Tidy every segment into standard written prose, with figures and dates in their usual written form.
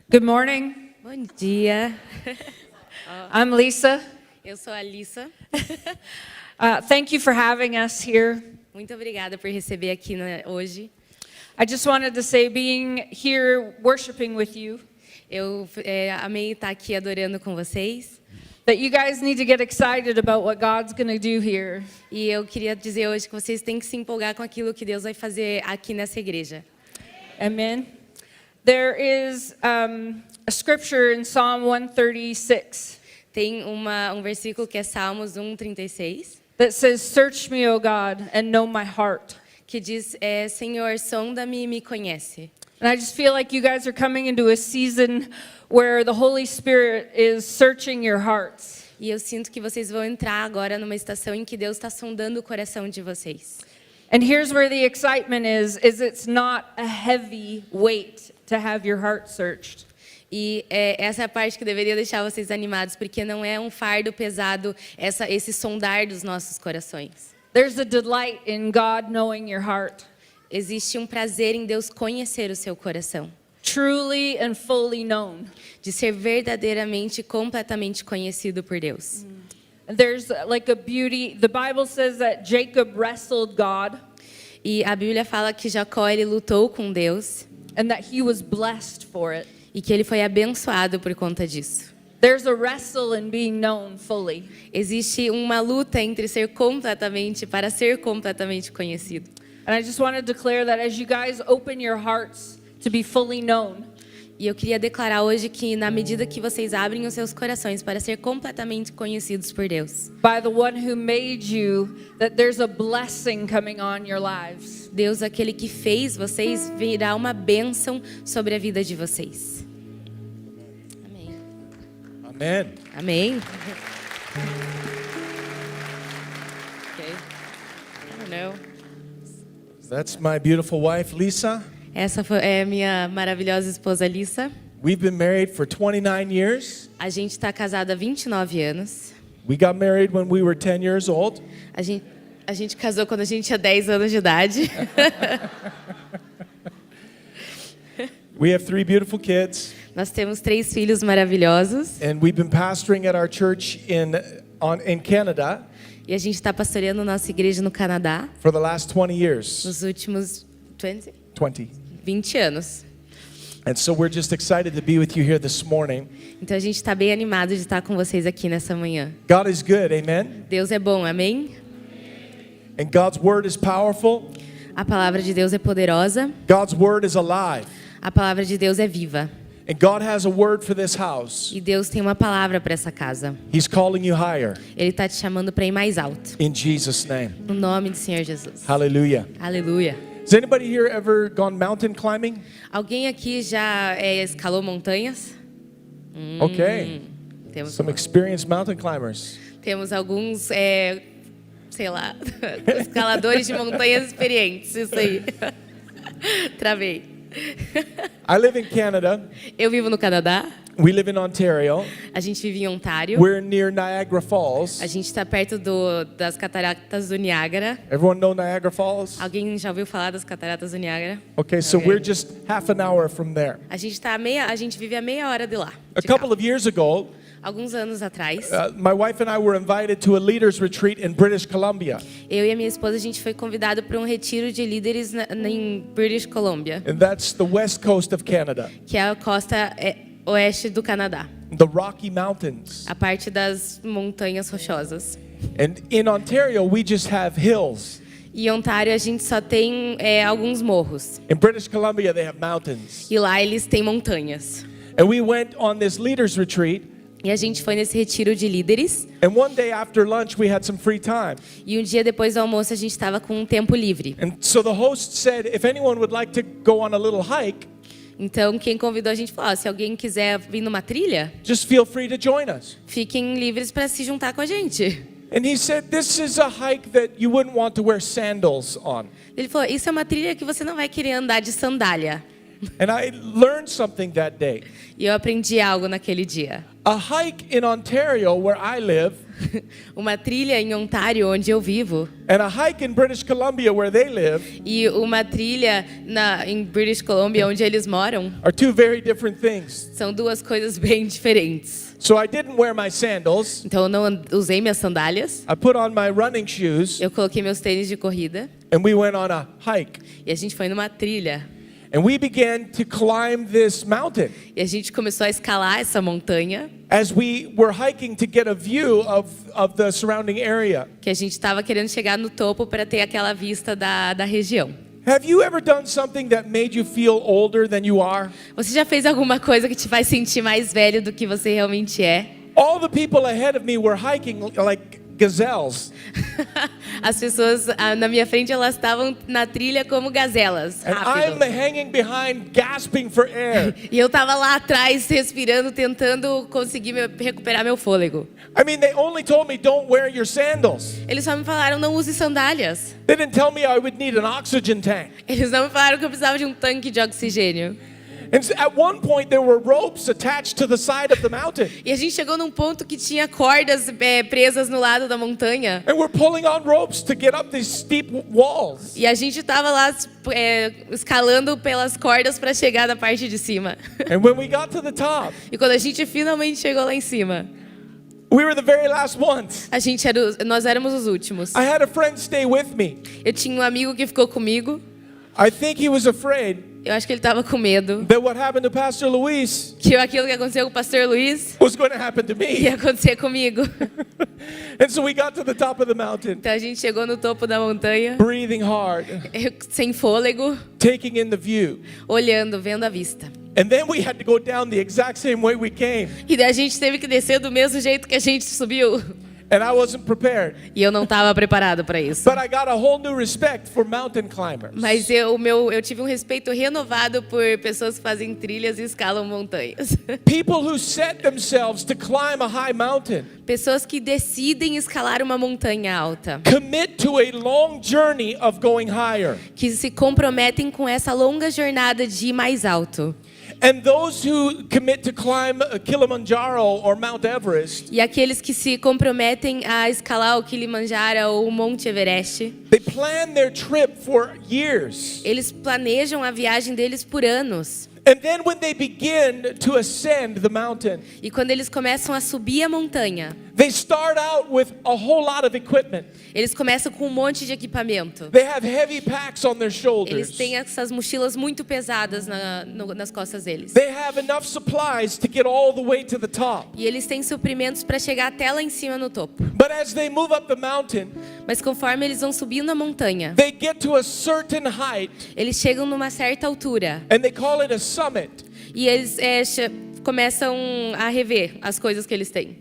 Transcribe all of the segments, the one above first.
Good morning. Bom dia. I'm Lisa. Eu sou a Alissa. Thank you for having us here. Muito obrigada por receber aqui hoje. I just wanted to say, being here worshiping with you, Eu amei estar aqui adorando com vocês. that you guys need to get excited about what God's going to do here. E eu queria dizer hoje que vocês têm que se empolgar com aquilo que Deus vai fazer aqui nessa igreja. Amen. There is a scripture in Psalm 136 Tem um versículo que é Salmos 1:36, that says, "Search me, O God, and know my heart." que diz, Senhor, sonda-me e me conhece. And I just feel like you guys are coming into a season where the Holy Spirit is searching your hearts. E eu sinto que vocês vão entrar agora numa estação em que Deus está sondando o coração de vocês. And here's where the excitement is it's not a heavy weight to have your heart searched. E essa é a parte que deveria deixar vocês animados, porque não é um fardo pesado esse sondar dos nossos corações. There's a delight in God knowing your heart, Existe um prazer em Deus conhecer o seu coração, truly and fully known. de ser verdadeiramente, completamente conhecido por Deus. There's like a beauty. The Bible says that Jacob wrestled God E a Bíblia fala que Jacó ele lutou com Deus and that he was blessed for it. e que ele foi abençoado por conta disso. There's a wrestle in being known fully. Existe uma luta entre para ser completamente conhecido. And I just want to declare that as you guys open your hearts to be fully known, E eu queria declarar hoje que na medida que vocês abrem os seus corações para ser completamente conhecidos por Deus, by the one who made you, that there's a blessing coming on your lives. Deus, aquele que fez vocês, virá uma bênção sobre a vida de vocês. Amém. Amen. Amém. Okay. I don't know. That's my beautiful wife, Lisa. Essa é minha maravilhosa esposa Alissa. We've been married for 29 years. A gente está casado há 29 anos. We got married when we were 10 years old. A gente casou quando a gente tinha 10 anos de idade. We have 3 beautiful kids. Nós temos 3 filhos maravilhosos. And we've been pastoring at our church in Canada E a gente está pastoreando nossa igreja no Canadá for the last 20 years. nos últimos 20 anos. And so we're just excited to be with you here this morning. Então a gente está bem animado de estar com vocês aqui nessa manhã. God is good, amen? Deus é bom, amém? And God's word is powerful. A palavra de Deus é poderosa. God's word is alive. A palavra de Deus é viva. And God has a word for this house. E Deus tem uma palavra para essa casa. He's calling you higher. Ele está te chamando para ir mais alto. In Jesus' name. No nome do Senhor Jesus. Hallelujah. Aleluia. Has anybody here ever gone mountain climbing? Alguém aqui já escalou montanhas? Okay. Temos Experienced mountain climbers. alguns, sei lá, escaladores de montanhas experientes. Isso aí. Travei. I live in Canada. Eu vivo no Canadá. We live in Ontario. A gente vive em Ontário. We're near Niagara Falls. A gente está perto das cataratas do Niágara. Everyone know Niagara Falls? Alguém já ouviu falar das cataratas do Niágara? Okay, so Okay. we're just half an hour from there. A gente vive a meia hora de lá. A de couple carro. of years ago, Alguns anos atrás, my wife and I were invited to a leaders retreat in British Columbia. eu e a minha esposa a gente foi convidado para um retiro de líderes em British Columbia, And that's the west coast of Canada, que é a costa oeste do Canadá, the Rocky Mountains. a parte das montanhas rochosas. And in Ontario, we just have hills. E em Ontário a gente só tem alguns morros. In British Columbia, they have mountains. E lá eles têm montanhas. And we went on this leaders retreat. E a gente foi nesse retiro de líderes. And one day after lunch, we had some free time. E um dia depois do almoço a gente estava com um tempo livre. And so the host said, if anyone would like to go on a little hike, Então quem convidou a gente falou, se alguém quiser vir numa trilha, just feel free to join us. fiquem livres para se juntar com a gente. And he said, this is a hike that you wouldn't want to wear sandals on. Ele falou, isso é uma trilha que você não vai querer andar de sandália. And I learned something that day. E eu aprendi algo naquele dia. A hike in Ontario, where I live, Uma trilha em Ontário, onde eu vivo, and a hike in British Columbia, where they live, e uma trilha em British Columbia, onde eles moram, are two very different things. são duas coisas bem diferentes. So I didn't wear my sandals. Então eu não usei minhas sandálias, I put on my running shoes, eu coloquei meus tênis de corrida and we went on a hike. e a gente foi numa trilha. And we began to climb this mountain. E a gente começou a escalar essa montanha, As we were hiking to get a view of the surrounding area. que a gente estava querendo chegar no topo para ter aquela vista da região. Have you ever done something that made you feel older than you are? Você já fez alguma coisa que te faz sentir mais velho do que você realmente é? All the people ahead of me were hiking like gazelles. As pessoas na minha frente, elas estavam na trilha como gazelas, And I'm rápido. hanging behind, gasping for air. E eu tava lá atrás, respirando, tentando conseguir recuperar meu fôlego. I mean, they only told me don't wear your sandals. Eles só me falaram, não use sandálias. They didn't tell me I would need an oxygen tank. Eles não me falaram que eu precisava de um tanque de oxigênio. And so at one point, there were ropes attached to the side of the mountain. E a gente chegou num ponto que tinha cordas presas no lado da montanha. And we're pulling on ropes to get up these steep walls. E a gente tava lá escalando pelas cordas para chegar na parte de cima. And when we got to the top, E quando a gente finalmente chegou lá em cima, we were the very last ones. nós éramos os últimos. I had a friend stay with me. Eu tinha um amigo que ficou comigo. I think he was afraid Eu acho que ele tava com medo that what happened to Pastor Luis que aquilo que aconteceu com o pastor Luiz was going to happen to ia me. acontecer comigo. And so we got to the top of the mountain, Então a gente chegou no topo da montanha, breathing hard, sem fôlego, taking in the view. olhando, vendo a vista. And then we had to go down the exact same way we came. E daí a gente teve que descer do mesmo jeito que a gente subiu. And I wasn't prepared. E eu não estava preparado para isso. But I got a whole new respect for mountain climbers. Mas eu tive um respeito renovado por pessoas que fazem trilhas e escalam montanhas. People who set themselves to climb a high mountain Pessoas que decidem escalar uma montanha alta. commit to a long journey of going higher. Que se comprometem com essa longa jornada de ir mais alto. And those who commit to climb Kilimanjaro or Mount Everest, E aqueles que se comprometem a escalar o Kilimanjaro ou o Monte Everest, they plan their trip for years. eles planejam a viagem deles por anos. And then when they begin to ascend the mountain, E quando eles começam a subir a montanha, they start out with a whole lot of equipment. eles começam com um monte de equipamento. They have heavy packs on their Eles shoulders. têm essas mochilas muito pesadas nas costas deles. They have enough supplies to get all the way to the top. E eles têm suprimentos para chegar até lá em cima no topo. But as they move up the mountain, Mas conforme eles vão subindo a montanha, they get to a certain height, eles chegam numa certa altura. and they call it a summit. E eles começam a rever as coisas que eles têm.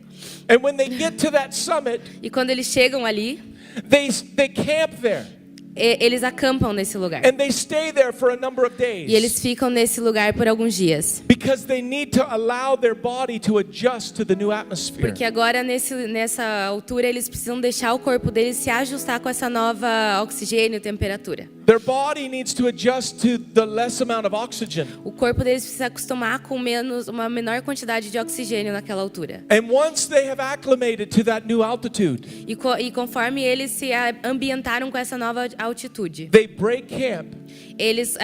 And when they get to that summit, E quando eles chegam ali, they camp there. eles acampam nesse lugar. And they stay there for a number of E eles days ficam nesse lugar por alguns dias. because they need to allow their body to adjust to the new atmosphere. Porque agora, nessa altura, eles precisam deixar o corpo deles se ajustar com essa nova oxigênio e temperatura. Their body needs to adjust to the less amount of oxygen. O corpo deles precisa acostumar com uma menor quantidade de oxigênio naquela altura. And once they have acclimated to that new altitude, E conforme eles se ambientaram com essa nova altitude, they break camp eles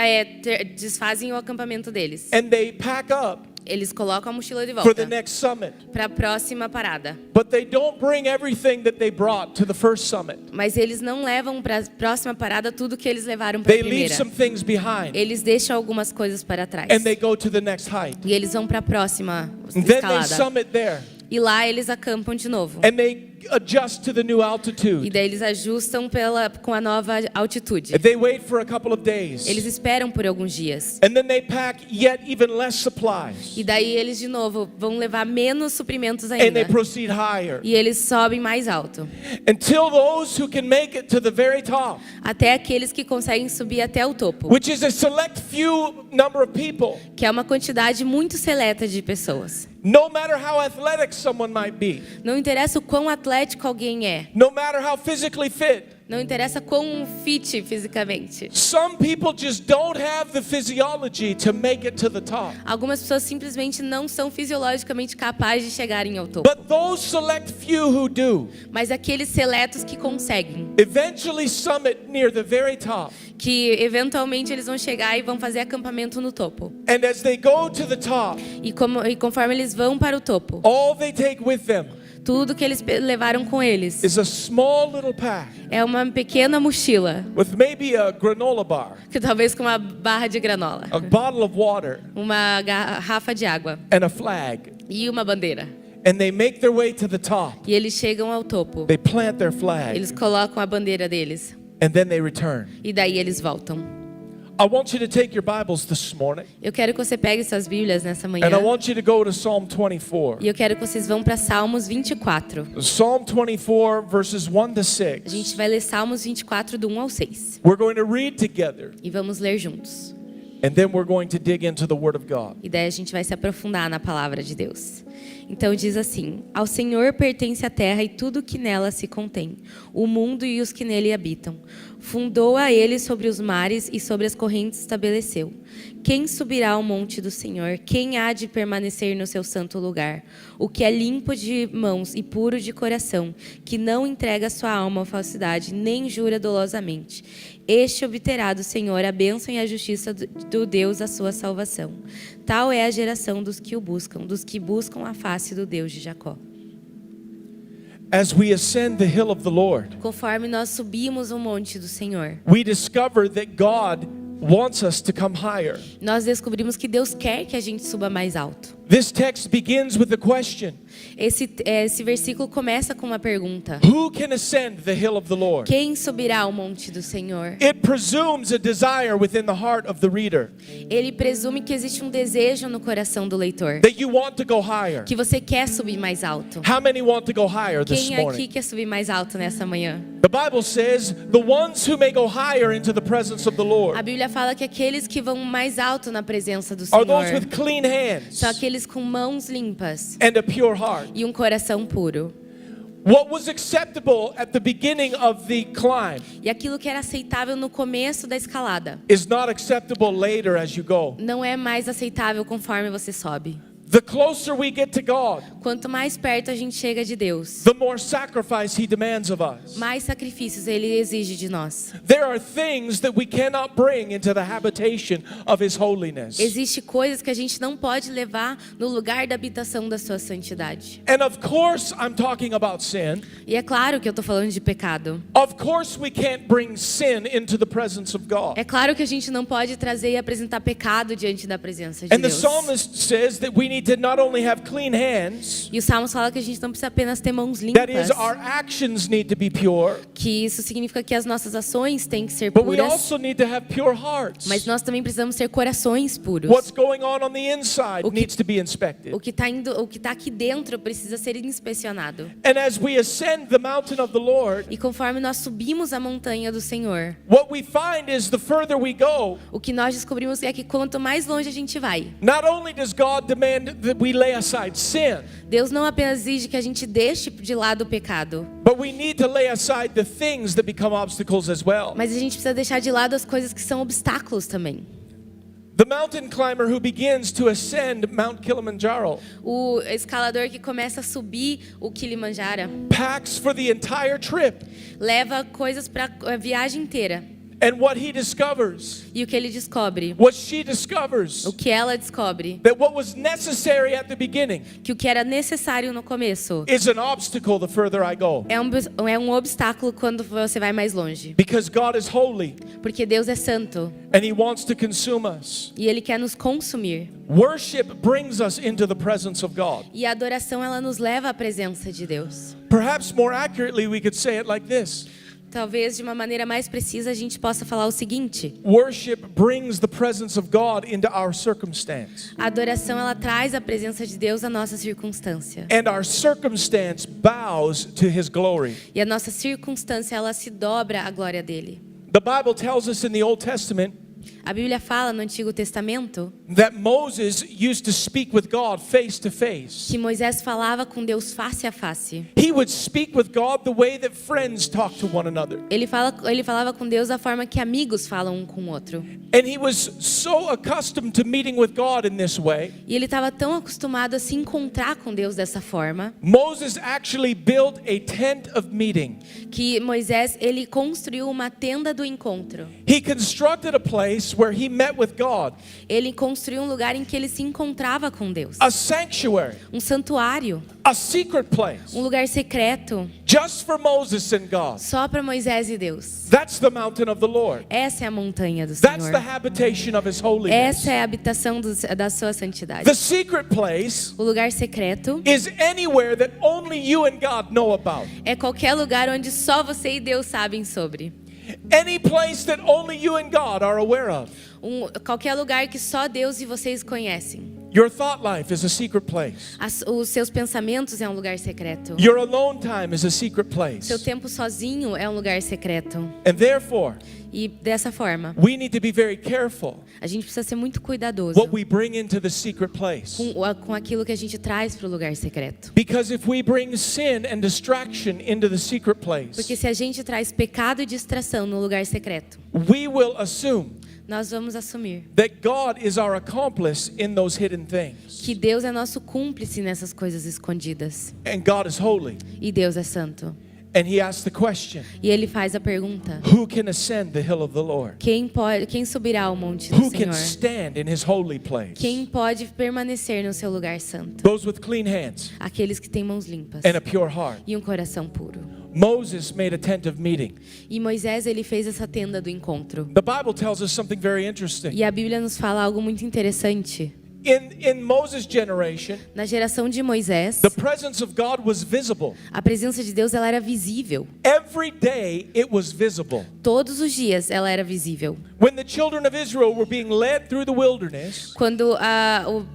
desfazem o acampamento deles. and they pack up Eles colocam a mochila de for volta the next summit. para a próxima parada. But they don't bring everything that they brought to the first summit. Mas eles não levam para a próxima parada tudo que eles levaram para a They leave primeira. some things behind Eles deixam algumas coisas para trás. and they go to the next height. E eles vão para a próxima And then they escalada. summit there E lá eles acampam de novo. and they adjust to the new E altitude. daí eles ajustam com a nova altitude. And they wait for a couple of days. Eles esperam por alguns dias. And then they pack yet even less supplies. E daí eles de novo vão levar menos suprimentos And they ainda. proceed higher E eles sobem mais alto. until those who can make it to the very top, Até aqueles que conseguem subir até o topo. which is a select few number of people, Que é uma quantidade muito seleta de pessoas. no matter how athletic someone might be, Não interessa o quão atlético alguém é. no matter how physically fit, Não interessa quão fit fisicamente. Some people just don't have the physiology to make it to the top. Algumas pessoas simplesmente não são fisiologicamente capazes de chegarem ao topo. But those select few who do Mas aqueles seletos que conseguem, eventually summit near the very top. que eventualmente eles vão chegar e vão fazer acampamento no topo. And as they go to the top, E conforme eles vão para o topo, all they take with them tudo que eles levaram com eles is a small little pack é uma pequena mochila, with maybe a granola bar, que talvez com uma barra de granola, a bottle of water, uma garrafa de água and a flag. e uma bandeira. And they make their way to the top. E eles chegam ao topo. They plant their flag, Eles colocam a bandeira deles and then they return. e daí eles voltam. I want you to take your Bibles this morning, Eu quero que você pegue suas Bíblias nessa manhã. and I want you to go to Psalm 24. E eu quero que vocês vão para Salmos 24. Psalm 24, verses 1 to A 6. gente vai ler Salmos 24 do 1 ao 6. We're going to read together, E vamos ler juntos. and then we're going to dig into the Word of God. E daí a gente vai se aprofundar na palavra de Deus. Então diz assim: Ao Senhor pertence a terra e tudo que nela se contém, o mundo e os que nele habitam. Fundou a ele sobre os mares e sobre as correntes estabeleceu. Quem subirá ao monte do Senhor? Quem há de permanecer no seu santo lugar? O que é limpo de mãos e puro de coração, que não entrega sua alma à falsidade, nem jura dolosamente. Este obterá do Senhor a bênção e a justiça do Deus a sua salvação. Tal é a geração dos que o buscam, dos que buscam a face do Deus de Jacó. As we ascend the hill of the Lord, Conforme nós subimos o monte do Senhor, we discover that God wants us to come higher. nós descobrimos que Deus quer que a gente suba mais alto. This text begins with a question. Esse versículo começa com uma pergunta: Who can ascend the hill of the Lord? Quem subirá ao monte do Senhor? It presumes a desire within the heart of the reader Ele presume que existe um desejo no coração do leitor, that you want to go higher. que você quer subir mais alto. How many want to go higher this Quem aqui morning? quer subir mais alto nessa manhã? The Bible says, the ones who may go higher into the presence of the A Lord Bíblia fala que aqueles que vão mais alto na presença do are those Senhor with clean hands são aqueles com mãos limpas and a pure heart. e um coração puro. What was acceptable at the beginning of the climb E aquilo que era aceitável no começo da escalada is not acceptable later as you go. não é mais aceitável conforme você sobe. The closer we get to God, Quanto mais perto a gente chega de Deus, the more sacrifice He demands of us. mais sacrifícios Ele exige de nós. There are things that we cannot bring into the habitation of His holiness. Existem coisas que a gente não pode levar no lugar da habitação da sua santidade. And of course, I'm talking about sin. E é claro que eu estou falando de pecado. Of course, we can't bring sin into the presence of God. É claro que a gente não pode trazer e apresentar pecado diante da presença de And the Deus. psalmist says that we need to not only have clean hands, E o Salmos fala que a gente não precisa apenas ter mãos that is, limpas, our actions need to be pure, que isso significa que as nossas ações têm que ser but we puras, also need to have pure hearts. mas nós também precisamos ter corações puros. What's going on the inside O que- needs to be inspected. O que está aqui dentro precisa ser inspecionado. And as we ascend the mountain of the Lord, E conforme nós subimos a montanha do Senhor, what we find is the further we go, o que nós descobrimos é que quanto mais longe a gente vai, not only does God demand that we lay aside sin, Deus não apenas exige que a gente deixe de lado o pecado, but we need to lay aside the things that become obstacles as well. mas a gente precisa deixar de lado as coisas que são obstáculos também. The mountain climber who begins to ascend Mount Kilimanjaro O escalador que começa a subir o Kilimanjaro packs for the entire trip. leva coisas para a viagem inteira. And what he discovers, E o que ele descobre? what she discovers, O que ela descobre? that what was necessary at the beginning Que o que era necessário no começo is an obstacle the further I go. é um obstáculo quando você vai mais longe. Because God is holy Porque Deus é santo and He wants to consume us. e Ele quer nos consumir. Worship brings us into the presence of God. E a adoração, ela nos leva à presença de Deus. Perhaps more accurately, we could say it like this. Talvez de uma maneira mais precisa a gente possa falar o seguinte: Worship brings the presence of God into our circumstance. a adoração, ela traz a presença de Deus à nossa circunstância. And our circumstance bows to His glory. E a nossa circunstância, ela se dobra à glória dele. The Bible tells us in the Old Testament A Bíblia fala no Antigo Testamento that Moses used to speak with God face to face. que Moisés falava com Deus face a face. He would speak with God the way that friends talk to one another. Ele falava com Deus da forma que amigos falam um com o outro. And he was so accustomed to meeting with God in this way. E ele estava tão acostumado a se encontrar com Deus dessa forma Moses actually built a tent of meeting. que Moisés ele construiu uma tenda do encontro. He constructed a place where he met with God, Ele construiu um lugar em que ele se encontrava com Deus. a sanctuary, Um santuário, a secret place, um lugar secreto, just for Moses and God. só para Moisés e Deus. That's the mountain of the Lord. Essa é a montanha do That's the Senhor. habitation of his holiness. Essa é a habitação da sua santidade. The secret place O lugar secreto is anywhere that only you and God know about. é qualquer lugar onde só você e Deus sabem sobre. Any place that only you and God are aware of. Qualquer lugar que só Deus e vocês conhecem. Your thought life is a secret place. Os seus pensamentos é um lugar secreto. Your alone time is a secret place. Seu tempo sozinho é um lugar secreto. And therefore, E dessa forma, we need to be very careful a gente precisa ser muito cuidadoso what we bring into the secret place. com aquilo que a gente traz para o lugar secreto. Because if we bring sin and distraction into the secret Porque place, se a gente traz pecado e distração no lugar secreto, we will assume nós vamos assumir that God is our accomplice in those hidden things. que Deus é nosso cúmplice nessas coisas escondidas. And God is holy. E Deus é santo. And he asks the question, E ele faz a pergunta: who can ascend the hill of the Lord? quem subirá ao monte do Who can Senhor? stand in his holy place? Quem pode permanecer no seu lugar santo? Those with clean hands Aqueles que têm mãos limpas and a pure heart. e um coração puro. Moses made a tent of meeting. E Moisés ele fez essa tenda do encontro. The Bible tells us something very interesting. E a Bíblia nos fala algo muito interessante. In Moses' generation, Na geração de Moisés, the presence of God was visible. a presença de Deus ela era visível. Every day it was visible. Todos os dias ela era visível. When the children of Israel were being led through the wilderness, Quando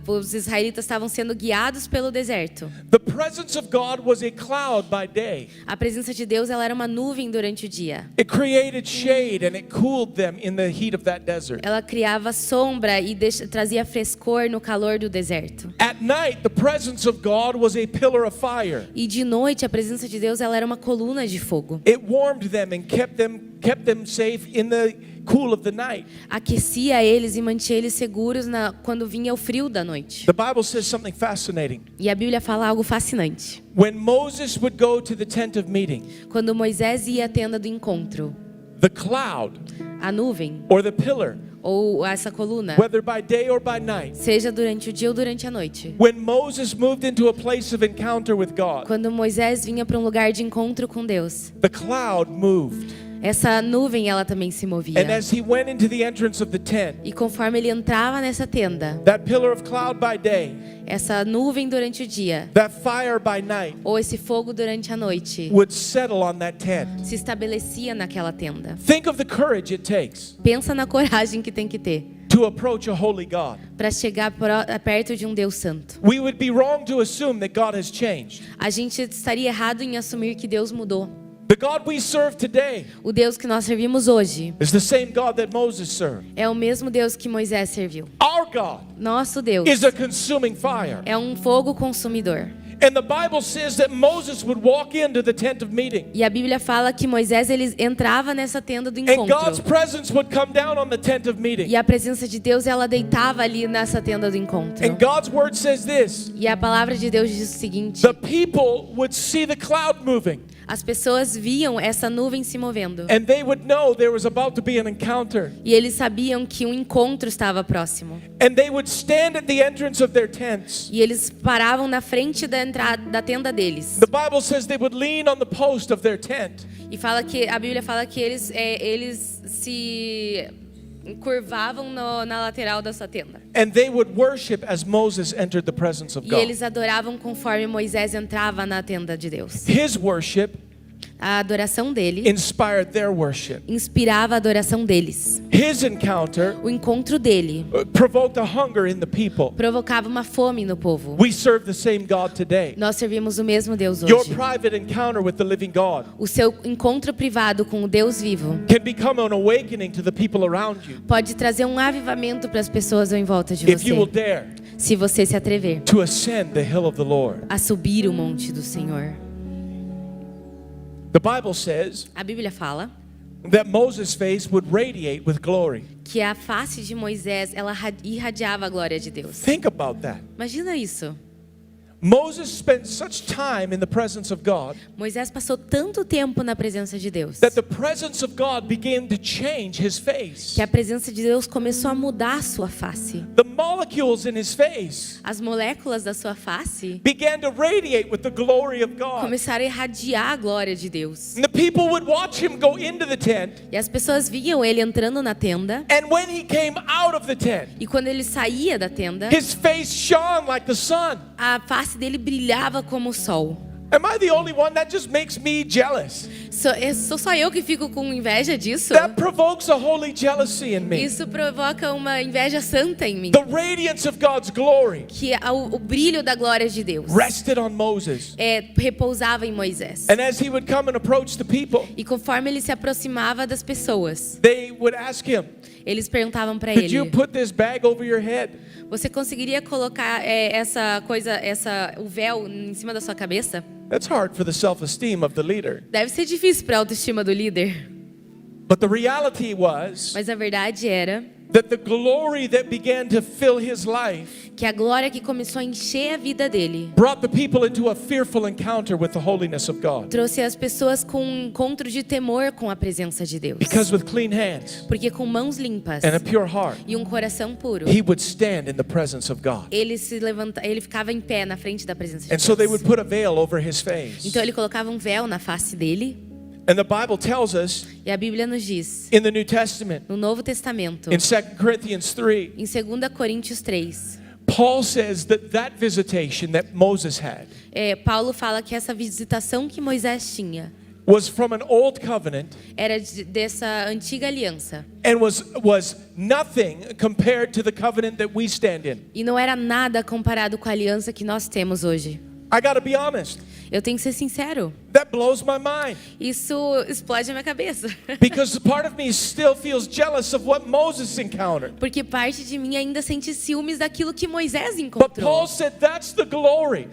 os israelitas estavam sendo guiados pelo deserto, the presence of God was a cloud by day. a presença de Deus ela era uma nuvem durante o dia. It created shade and it cooled them in the heat of that desert. Ela criava sombra e trazia frescor no calor do deserto. At night, the presence of God was a pillar of fire. E de noite a presença de Deus ela era uma coluna de fogo. It warmed them and kept them safe in the cool of the night. Aquecia eles e mantinha eles seguros quando vinha o frio da noite. The Bible says something fascinating. E a Bíblia fala algo fascinante. When Moses would go to the tent of meeting, Quando Moisés ia à tenda do encontro, the cloud a nuvem or the pillar, ou essa coluna, whether by day or by night, seja durante o dia ou durante a noite. when Moses moved into a place of encounter with God, Quando Moisés vinha para um lugar de encontro com Deus, the cloud moved. essa nuvem ela também se movia. And as he went into the entrance of the tent, E conforme ele entrava nessa tenda, that pillar of cloud by day, essa nuvem durante o dia, that fire by night, ou esse fogo durante a noite, would settle on that tent. se estabelecia naquela tenda. Think of the courage it takes Pensa na coragem que tem que ter to approach a holy God. para chegar perto de um Deus santo. We would be wrong to assume that God has changed. A gente estaria errado em assumir que Deus mudou. The God we serve today O Deus que nós servimos hoje is the same God that Moses served. é o mesmo Deus que Moisés serviu. Our God Nosso Deus is a consuming fire. é um fogo consumidor. And the Bible says that Moses would walk into the tent of meeting. E a Bíblia fala que Moisés ele entrava nessa tenda do And God's encontro. presence would come down on the tent of meeting. E a presença de Deus ela deitava ali nessa tenda do encontro. And God's word says this: E a palavra de Deus diz o seguinte: the people would see the cloud moving, as pessoas viam essa nuvem se movendo. and they would know there was about to be an encounter. E eles sabiam que um encontro estava próximo. And they would stand at the entrance of their tents. E eles paravam na frente da entrada da tenda deles. The Bible says they would lean on the post of their tent. E a Bíblia fala que eles se curvavam na lateral da sua tenda. And they would worship as Moses entered the presence of E God. eles adoravam conforme Moisés entrava na tenda de Deus. His worship A adoração dele inspired their worship. inspirava a adoração deles. His encounter O encontro dele provoked a hunger in the people. provocava uma fome no povo. We serve the same God today. Nós servimos o mesmo Deus Your hoje. private encounter with the living God O seu encontro privado com o Deus vivo can become an awakening to the people around you pode trazer um avivamento para as pessoas em volta de if you will você, dare se você se atrever to ascend the hill of the Lord. a subir o monte do Senhor. The Bible says A Bíblia fala that Moses' face would radiate with glory. que a face de Moisés, ela irradiava a glória de Deus. Think about that. Imagina isso. Moses spent such time in the presence of God Moisés passou tanto tempo na presença de Deus that the presence of God began to change his face. que a presença de Deus começou a mudar a sua face. The molecules in his face As moléculas da sua face began to radiate with the glory of God. começaram a irradiar a glória de Deus. And the people would watch him go into the tent, E as pessoas viam ele entrando na tenda, and when he came out of the tent, e quando ele saía da tenda, his face shone like the sun. a face dele brilhava como o sol. Am I the only one? That just makes me jealous. Sou só eu que fico com inveja disso? That provokes a holy jealousy in me. Isso provoca uma inveja santa em mim. The radiance of God's glory Que o brilho da glória de Deus rested on Moses. repousava em Moisés. And as he would come and approach the people, E conforme ele se aproximava das pessoas, they would ask him, eles perguntavam para could you ele: put this bag over your head? você conseguiria colocar o véu em cima da sua cabeça? That's hard for the self-esteem of the leader. Deve ser difícil para a autoestima do líder. But the reality was Mas a verdade era that the glory that began to fill his life que a glória que começou a encher a vida dele brought the people into a fearful encounter with the holiness of God. trouxe as pessoas com um encontro de temor com a presença de Deus. Because with clean hands Porque com mãos limpas and a pure heart, e um coração puro, he would stand in the presence of God. ele ficava em pé na frente da presença de And so they would Deus. put a veil over his face. Então ele colocava um véu na face dele, And the Bible tells us e a Bíblia nos diz, in the New Testament, no Novo Testamento, in 2 Corinthians 3, em 2 Coríntios 3, Paul says that visitation that Moses had Paulo fala que essa visitação que Moisés tinha was from an old covenant era dessa antiga aliança. and was nothing compared to the covenant that we stand in. E não era nada comparado com a aliança que nós temos hoje. I gotta be honest. Eu tenho que ser sincero. That blows my mind. Isso explode a minha cabeça. Because part of me still feels jealous of what Moses encountered. Porque parte de mim ainda sente ciúmes daquilo que Moisés But encontrou. Paul said that's the glory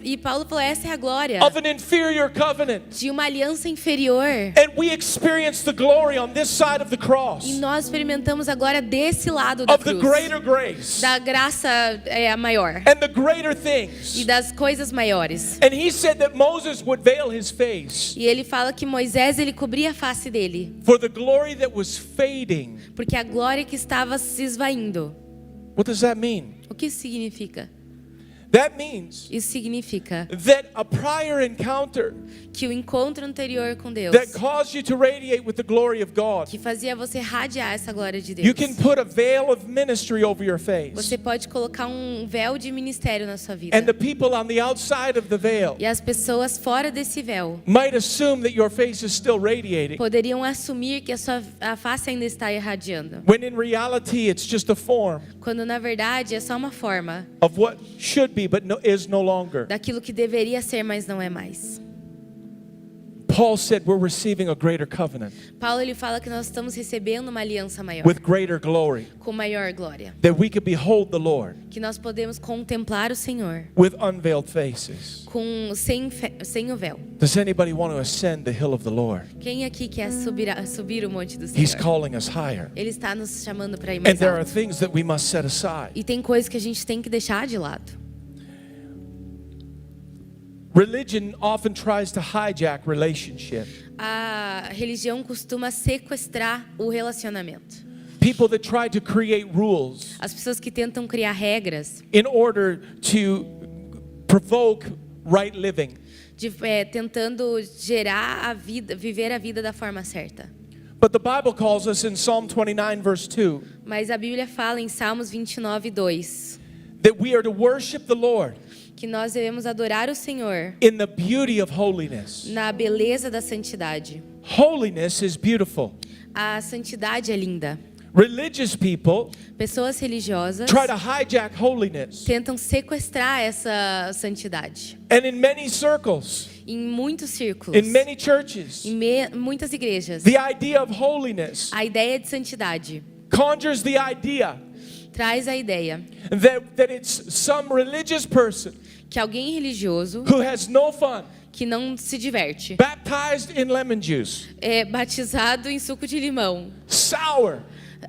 E Paulo falou, essa é a glória of an inferior covenant. de uma aliança inferior. And we experience the glory on this side of the cross E nós experimentamos a glória desse lado da of the cruz. greater grace Da graça a maior. and the greater E things. das coisas maiores. And he said that Moses would veil his face E ele fala que Moisés, ele cobria a face dele. for the glory that was fading. Porque a glória que estava se esvaindo. What does that mean? O que isso significa? That means Isso significa that a prior encounter que o encontro anterior com Deus, that caused you to radiate with the glory of God, que fazia você radiar essa glória de you Deus, can put a veil of ministry over your face. você pode colocar um véu de ministério na sua vida. And the people on the outside of the veil E as pessoas fora desse véu might assume that your face is still radiating, poderiam assumir que a face ainda está irradiando, when in reality it's just a form quando na verdade é só uma forma of what should be but is no longer. daquilo que deveria ser, mas não é mais. Paul said we're receiving a greater covenant Paulo ele fala que nós estamos recebendo uma aliança maior, with greater glory, com maior glória, that we could behold the Lord que nós podemos contemplar o Senhor with unveiled faces. sem o véu. Does anybody want to ascend the hill of the Lord? Quem aqui quer subir o monte do He's Senhor? calling us higher. Ele está nos chamando para ir And mais there are alto. things that we must set aside. E tem coisas que a gente tem que deixar de lado. Religion often tries to hijack relationship. A religião costuma sequestrar o relacionamento. People that try to create rules As pessoas que tentam criar regras, in order to provoke right living. tentando viver a vida da forma certa. But the Bible calls us in Psalm 29 verse 2 Mas a Bíblia fala em Salmos 29:2 that we are to worship the Lord que nós devemos adorar o Senhor in the beauty of holiness. na beleza da santidade. Holiness is beautiful. A santidade é linda. Religious people Pessoas religiosas try to hijack holiness. tentam sequestrar essa santidade. And in many circles, Em muitos círculos, in many churches, em muitas igrejas, the idea of holiness a ideia de santidade conjures the idea traz a ideia that it's some religious person que alguém religioso who has no fun, que não se diverte baptized in lemon juice, é batizado em suco de limão, sour,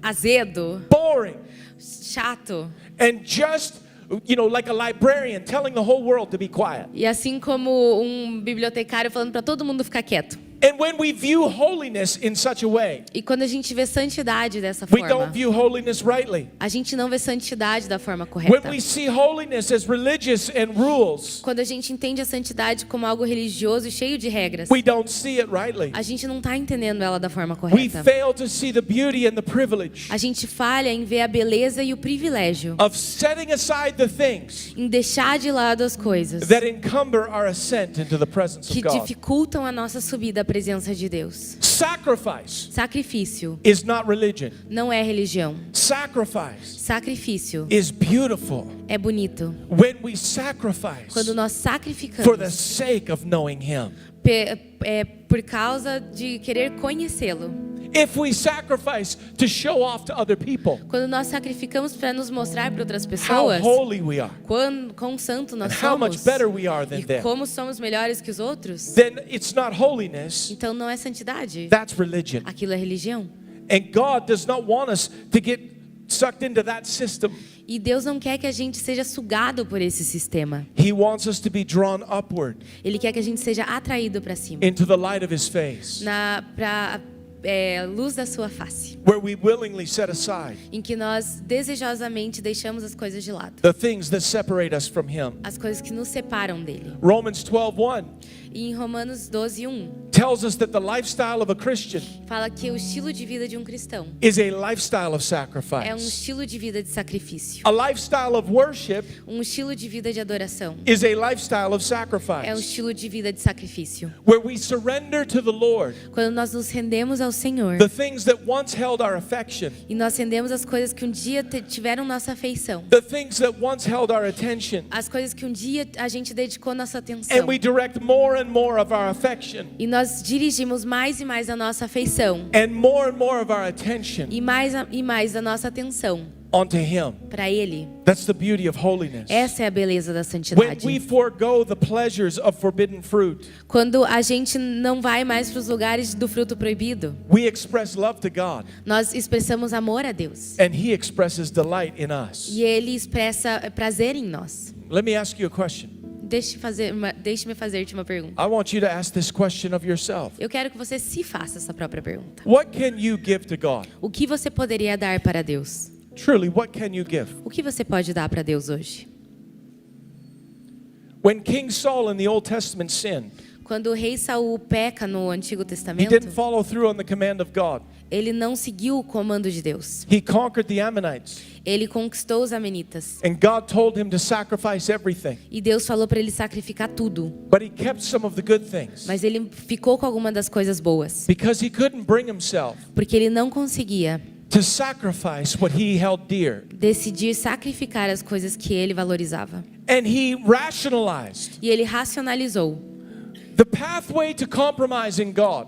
azedo, boring, chato. and just, like a librarian telling the whole world to be quiet. E assim como um bibliotecário falando para todo mundo ficar quieto. And when we view holiness in such a way, E quando a gente vê santidade dessa we forma, don't view holiness rightly. a gente não vê santidade da forma When correta. we see holiness as religious and rules, Quando a gente entende a santidade como algo religioso e cheio de regras, we don't see it rightly. a gente não está entendendo ela da forma We correta. fail to see the beauty and the privilege A gente falha em ver a beleza e o privilégio, of setting aside the things em deixar de lado as coisas that encumber our ascent into the presence que of God. dificultam a nossa subida à presença de Deus. Sacrifice Sacrifício is not religion. não é religião. Sacrifice Sacrifício is beautiful é bonito. when we sacrifice Quando nós for the sacrificamos sake of knowing Him. por causa de querer conhecê-lo. If we sacrifice to show off to other people Quando nós sacrificamos para nos mostrar para outras how pessoas holy we are, quão santo nós and how much somos better we are than e them, como somos melhores que os outros, then it's not holiness, então não é santidade. that's religion. Aquilo é religião. And God does not want us to get sucked into that system. E Deus não quer que a gente seja sugado por esse sistema. He wants us to be drawn upward Ele quer que a gente seja atraído para cima, into the light of His face, para luz da sua face, where we willingly set aside em que nós desejosamente deixamos as coisas de lado, the things that separate us from Him. as coisas que nos separam dele. Romans 12:1 E em Romanos 12:1 tells us that the lifestyle of a Christian fala que o estilo de vida de um cristão is a lifestyle of é um sacrifice. estilo de vida de sacrifício. A lifestyle of worship Um estilo de vida de adoração is a lifestyle of é um sacrifice, estilo de vida de sacrifício. where we surrender to the Lord Quando nós nos rendemos ao Senhor the things that once held our affection, e nós rendemos as coisas que um dia tiveram nossa afeição, the things that once held our attention, as coisas que um dia a gente dedicou nossa atenção, and we direct more and more of our affection e nós dirigimos mais e mais a nossa afeição and more of our attention e mais a nossa atenção onto Him. para Ele. That's the beauty of holiness. Essa é a beleza da When santidade. we forego the pleasures of forbidden fruit, Quando a gente não vai mais para os lugares do fruto proibido, we express love to God, nós expressamos amor a Deus. and He expresses delight in us. E Ele expressa prazer em nós. Let me ask you a question. Deixe-me fazer-te uma pergunta. I want you to ask this question of yourself. Eu quero que você se faça essa própria pergunta. What can you give to God? O que você poderia dar para Deus? Truly, what can you give? O que você pode dar para Deus hoje? When King Saul in the Old Testament sinned, Quando o rei Saul peca no Antigo he Testamento, didn't follow through on the command of God. ele não seguiu o comando de Deus. He conquered the Ammonites, Ele conquistou os amenitas. and God told him to sacrifice everything. E Deus falou para ele sacrificar tudo. But he kept some of the good things Mas ele ficou com alguma das coisas boas. because he couldn't bring himself Porque ele não conseguia to sacrifice what he held dear. decidir sacrificar as coisas que ele valorizava. And he rationalized E ele racionalizou. the pathway to compromising God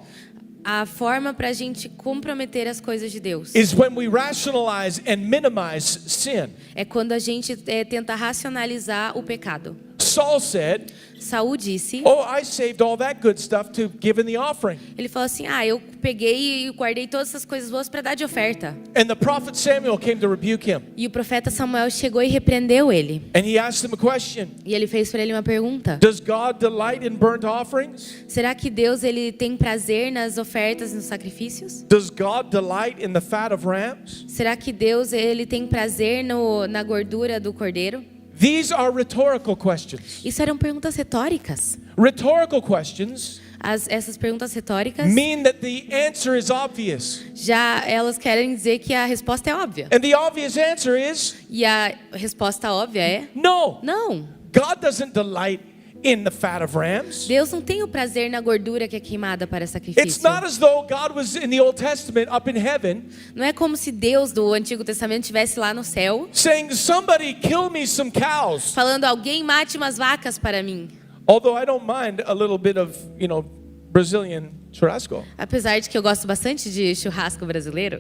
A forma para a gente comprometer as coisas de Deus is when we rationalize and minimize sin. é quando a gente tenta racionalizar o pecado. Saul said, Saul disse, "Oh, I saved all that good stuff to give in the offering." ele falou assim, eu peguei e guardei todas essas coisas boas para dar de oferta. And the prophet Samuel came to rebuke him. E o profeta Samuel chegou e repreendeu ele. And he asked him a question. E ele fez para ele uma pergunta. Does God delight in burnt offerings? Será que Deus ele tem prazer nas ofertas e nos sacrifícios? Does God delight in the fat of rams? Será que Deus ele tem prazer na gordura do cordeiro? These are rhetorical questions. Isso eram perguntas retóricas. Rhetorical questions Essas perguntas retóricas mean that the answer is obvious. já elas querem dizer que a resposta é óbvia. And the obvious answer is E a resposta óbvia é no. não. God doesn't delight in the fat of rams. Deus não tem o prazer na gordura que é queimada para It's sacrifício. not as though God was in the Old Testament up in heaven Não é como se Deus do Antigo Testamento estivesse lá no céu, saying, somebody kill me some cows. falando: alguém mate umas vacas para mim. Although I don't mind a little bit of, Brazilian churrasco. Apesar de que eu gosto bastante de churrasco brasileiro.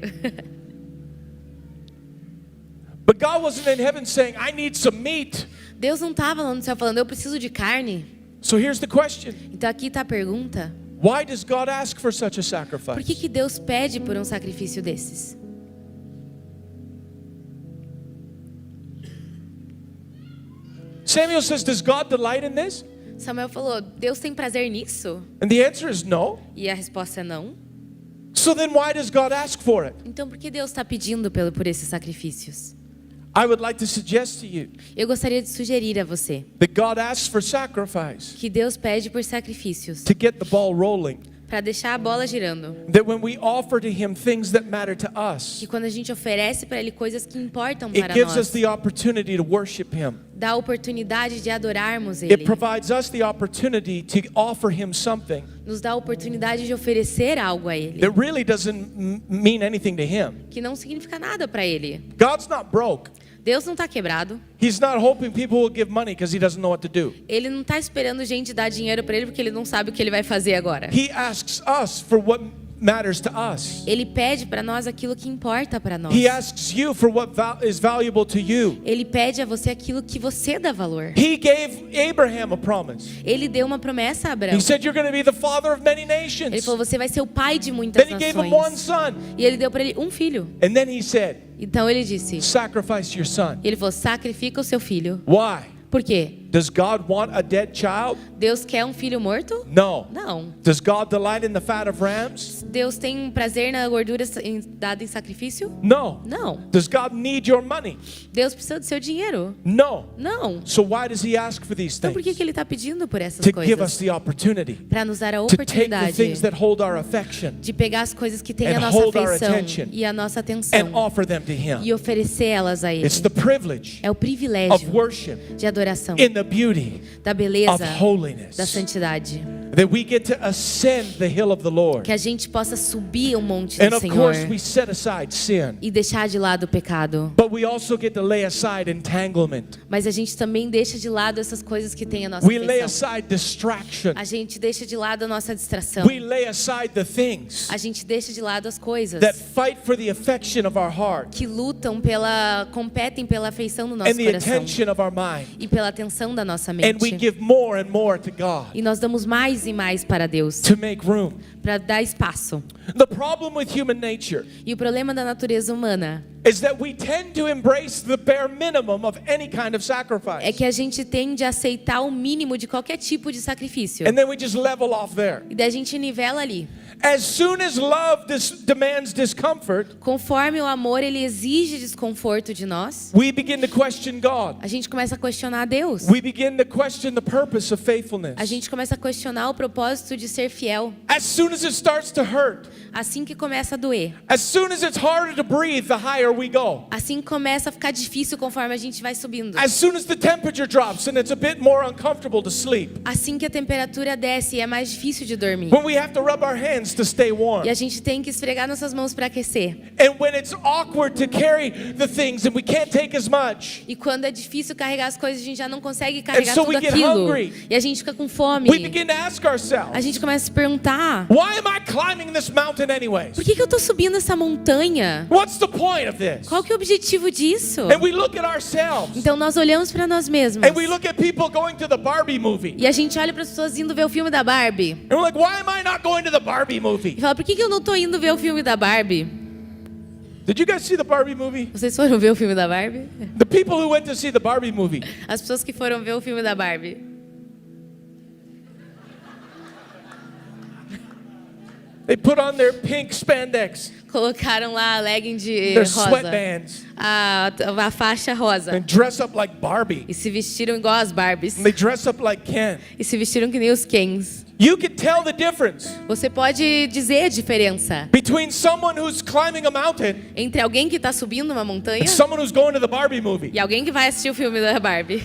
But God wasn't in heaven saying, I need some meat. Deus não estava lá no céu falando: eu preciso de carne. So here's the question. Então aqui está a pergunta: Why does God ask for such a por que sacrifice? Deus pede por um sacrifício desses? Samuel says, does God delight in this? Samuel falou: Deus tem prazer nisso? And the answer is no. E a resposta é não. So then why does God ask for it? Então por que Deus está pedindo por esses sacrifícios? I would like to suggest to you Eu gostaria de sugerir a você that God asks for sacrifice que Deus pede por sacrifícios to get the ball rolling. para deixar a bola girando. That when we offer to Him things that matter to us, Que quando a gente oferece para Ele coisas que importam it para gives us nós, the opportunity to worship Him. dá a oportunidade de adorarmos It Ele. provides us the opportunity to offer Him something Nos dá a oportunidade de oferecer algo a Ele, that really doesn't mean anything to Him. que não significa nada para Ele. God's not broke. Deus não está quebrado. He's not hoping people will give money because He doesn't know what to do. Ele não está esperando gente dar dinheiro para Ele porque Ele não sabe o que Ele vai fazer agora. He asks us for what matters to us. Ele pede para nós aquilo que importa para nós. He asks you for what is valuable to you. Ele pede a você aquilo que você dá valor. He gave Abraham a promise. Ele deu uma promessa a Abraão. He said, you're going to be the father of many Ele nations. falou: você vai ser o pai de muitas Then He gave him one nações. son. E ele deu para ele um filho. And then He said, Então ele disse, sacrifice your son. ele falou: sacrifica o seu filho. Why? Por quê? Does God want a dead child? Deus quer um filho morto? No. Não. Does God delight in the fat of rams? Deus tem um prazer na gordura dada em sacrifício? No. Não. Does God need your money? Deus precisa do seu dinheiro? No. Não. So why does He ask for these Então por que things? ele está pedindo por essas To give us coisas? the opportunity Para nos dar a to take the oportunidade things that hold our affection de pegar as coisas que têm a and nossa hold our afeição attention e a nossa and atenção offer them to Him. e oferecê-las a Ele. It's the privilege É o of privilégio worship de adoração, in the beauty da of beleza, holiness. da santidade. That we get to ascend the hill of the Lord. Que a gente possa subir o monte And do of Senhor course we set aside sin. e deixar de lado o pecado. But we also get to lay aside entanglement. Mas a gente também deixa de lado essas coisas que têm a nossa We lay afeição. aside distraction. A gente deixa de lado a nossa distração. We lay aside the things A gente deixa de lado as coisas that fight for the affection of our heart que competem pela afeição do nosso and the coração attention of our mind. e pela atenção da nossa And we mente. give more and more to God E nós damos mais e mais para Deus, to make room. para dar espaço. The problem with human nature E o problema da natureza humana is that we tend to embrace the bare minimum of any kind of é sacrifice. que a gente tende a aceitar o mínimo de qualquer tipo de sacrifício. And then we just level off there. E daí a gente nivela ali. As soon as love demands discomfort, Conforme o amor ele exige desconforto de nós, we begin to question God. a gente começa a questionar Deus. We begin to question the purpose of faithfulness. A gente começa a questionar o propósito de ser fiel. As soon as it starts to hurt, Assim que começa a doer. as soon as it's harder to breathe, the higher we go. Assim que começa a ficar difícil conforme a gente vai subindo. As soon as the temperature drops and it's a bit more uncomfortable to sleep. Assim que a temperatura desce e é mais difícil de dormir. When we have to rub our hands to stay warm. E a gente tem que esfregar nossas mãos para aquecer. And when it's awkward to carry the things and we can't take as much. E quando é difícil carregar as coisas, a gente já não consegue carregar so tudo we get aquilo. hungry. E a gente fica com fome. We begin to ask ourselves, A gente começa a se perguntar: why am I climbing this mountain anyways? por que eu tô subindo essa montanha? What's the point of this? Qual que é o objetivo disso? And we look at ourselves. Então nós olhamos para nós mesmos. And we look at people going to the Barbie movie. E a gente olha para as pessoas indo ver o filme da Barbie. And we're like, why am I not going to the Barbie movie? E fala: por que eu não tô indo ver o filme da Barbie? Did you guys see the Barbie movie? Vocês foram ver o filme da Barbie? The people who went to see the Barbie movie, As pessoas que foram ver o filme da Barbie. they put on their pink spandex, Colocaram lá a legging de their rosa. sweatbands, A faixa rosa. and dress up like Barbie. E se vestiram igual as Barbies. And they dress up like Ken. E se vestiram que nem os Kens. You can tell the difference Você pode dizer a diferença between someone who's climbing a mountain entre alguém que está subindo uma montanha and someone who's going to the Barbie movie. e alguém que vai assistir o filme da Barbie.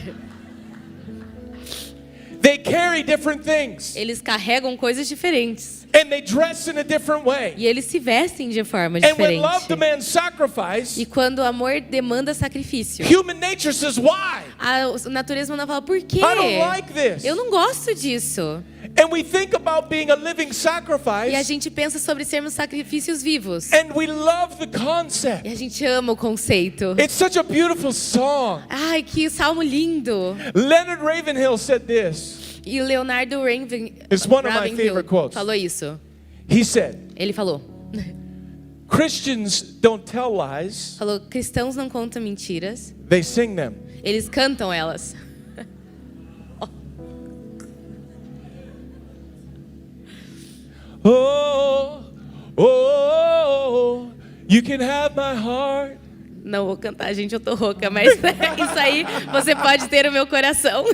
They carry different things. Eles carregam coisas diferentes. And they dress in a different way. E eles se vestem de forma And when diferente. love demands sacrifice, E quando o amor demanda sacrifício, human nature says, why? a natureza humana fala, por quê? I don't like this. Eu não gosto disso. And we think about being a living E a sacrifice, gente pensa sobre sermos sacrifícios vivos. and we love the E concept. a gente ama o conceito. It's such a beautiful song. Ai, que salmo lindo. Leonard Ravenhill said this. E o Leonardo It's one of my Ravenhill favorite quotes. falou isso. He said, Ele falou, Christians don't tell lies, cristãos não contam mentiras, they sing them. eles cantam elas. Oh, oh, you can have my heart. Não vou cantar, gente, eu tô rouca, mas isso aí, você pode ter o meu coração.